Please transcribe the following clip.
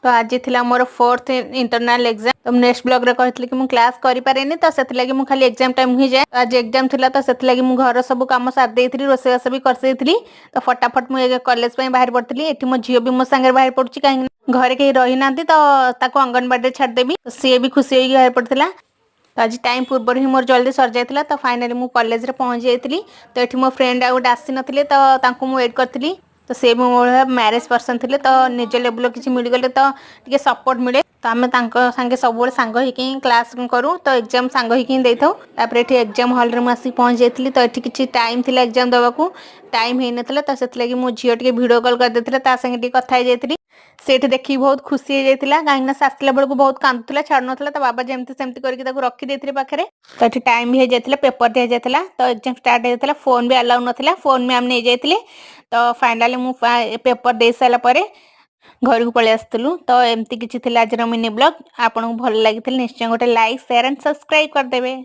तो आज थिला मोर 4th इंटरनल एग्जाम। तो नेक्स्ट ब्लॉग रे कहतली कि मु क्लास करि पारेनी तो सेति लागि मु खाली एग्जाम टाइम ही जाए। आज एग्जाम थिला तो सेति लागि मु घर सब काम साथ देइथली, रोसेवास भी कर देइथली। तो फटाफट मु कॉलेज पे बाहर पड़तली। एठी मो झियो भी मो संगे बाहर पड़ुची, काहे घरे के रही नांती तो ताको अंगनबाड़ी छाड़ देबी। तो सी भी खुशी होई बाहर पड़तला। तो आज टाइम पूर्व ही मोर जल्दी सर जाइतला। तो फाइनली मु कॉलेज रे पहुंच जाइतली। तो एठी मो फ्रेंड आ गोटे आसी नथिले तो तांको मु वेट करतली। तो से भी मोर मैरिज पर्सन थिले तो निज लेवल किछि मिल गले तो टिके सपोर्ट मिले। तो आमे तांको संगे सब बेले सांग होइकि क्लास करू। तो एग्जाम सांग होइकि देइथौ। तापर एठी एग्जाम हॉल रे मु आसी पहुंच जाइतली। तो एठी किछि टाइम थिला एग्जाम देबाकू, टाइम हे नथिला। तो सेति लागि मो झियो टिके वीडियो कॉल कर देथिले, ता संगे टिके कथा हे जाइतली। सेठ देखी बहुत खुशी हो जाइतिला, काहेकि आसला बेलू बहुत कांदुला, छाड़ नथिला। तो बाबा जेमती सेमती करके ताको रखी देथिले पाखरे। तो एठी टाइम भी हो जाइतिला, पेपर दे जाइतिला। तो एग्जाम स्टार्ट हो जाइतिला, फोन भी अलाउ नथिला, फोन में हम नै जाइतिले। तो फाइनली मु पेपर दे साला परे घर को पळे आस्तलु। तो एमती किछि थिला आज मिनी ब्लॉग। आपन को भल लागिथिले निश्चय गोटे लाइक शेयर एंड सब्सक्राइब कर देबे।